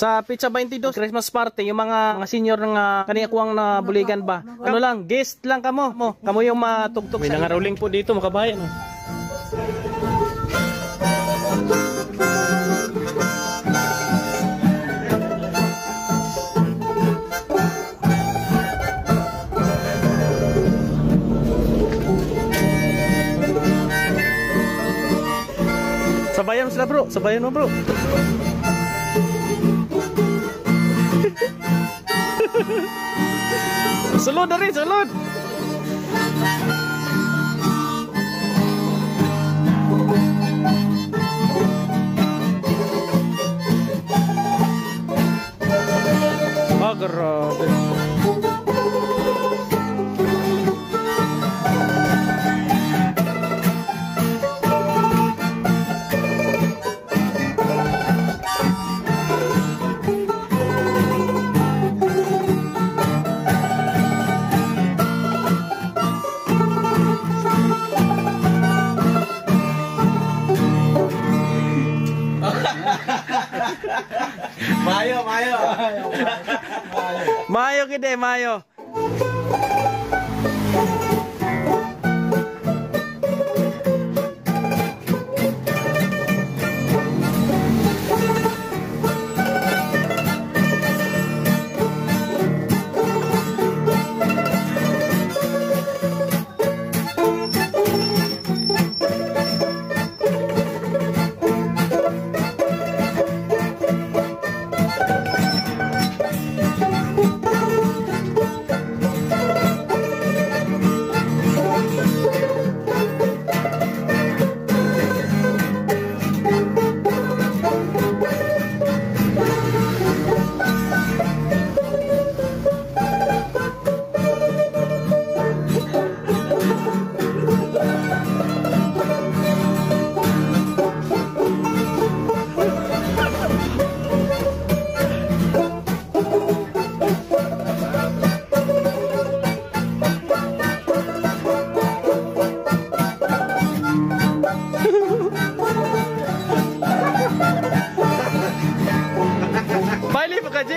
Sa Pizza 22 Christmas party, yung mga senior nga kaniya kuwang na buligan ba. Ano lang, guest lang kamo. Kamo yung matugtog. May nangaruling po dito, makabayan. Sabayan sila bro, sabayan mo bro. Sulod na rin, sulod. Grabe. Mayo gede, mayo.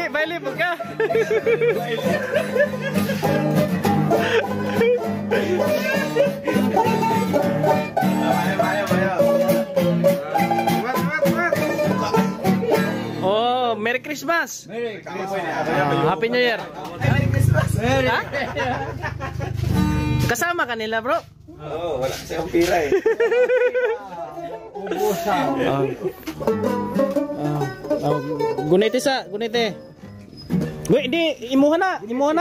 Bailey pagka. Oh, Merry Christmas. Merry Christmas. Happy New Year. Merry Christmas. Kasama kanila, bro? Oo, wala kasi akong pira eh. Ubusan. Gunite sa, gunite. Wait, di imuha na. Imuha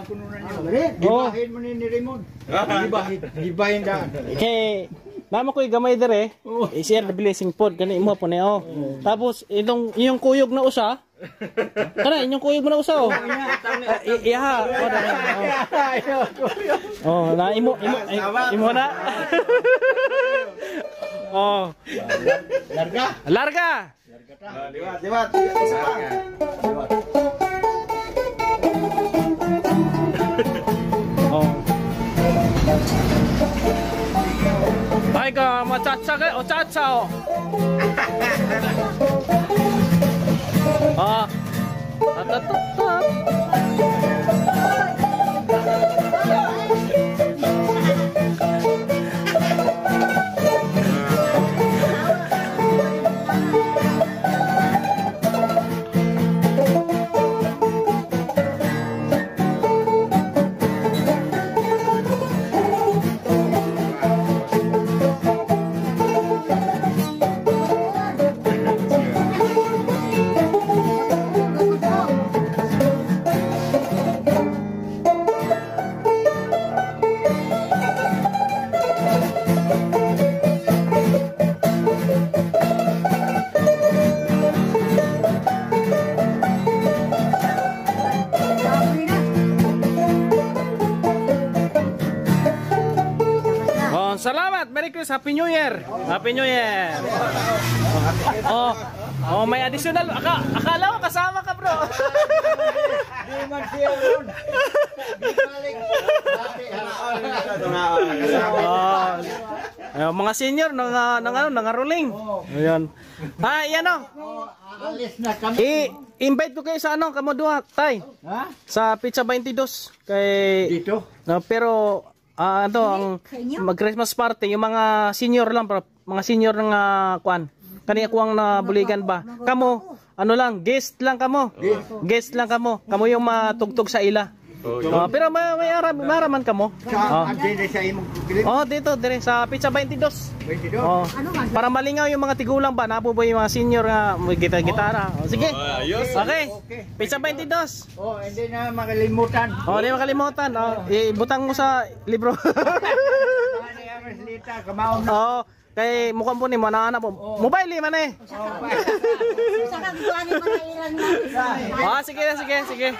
ko nun niyo. Gibahin mo ni Raymond. Gibahin ka. Okay. Nama ko'y gamay dire. I-share the blessing pod kani imuha po niyo. Tapos yung kuyog na usa. Kana inyong kuyog na usa oh. Iha. Oh, na imo na. Oh. Larga. Liwat. Oh. Aika, machacha ka, o chacha o. Ah. Tatatat. Salamat, Merry Christmas, Happy New Year. Happy New Year. Oh, may additional. Akala ko kasama ka, bro. Di man siya ron. Di balik. Mga senior nangaruling. Ayan. Yan o. Alis na kami. I-invite ko kayo sa kamo duha, tay. Ha? Sa Pizza 22 kay Dito? pero ang mag-Christmas party yung mga senior lang, mga senior ng kuan. Kani ako ang nabuligan ba. Kamo guest lang kamo. Guest lang kamo. Kamo yung matugtog sa ila. Pero may maraman kamo. Dito sa imong kilid? Dito dire sa Pizza 22. 22? Para malingaw yung mga tigulang ba, nabuboy yung mga senior nga gitara. Sige. Okay. Pizza 22. Hindi na makalimutan. Hindi makalimutan. Ibutang mo sa libro. Kay mukhang po ni mo na po. Mobile man eh. Sige.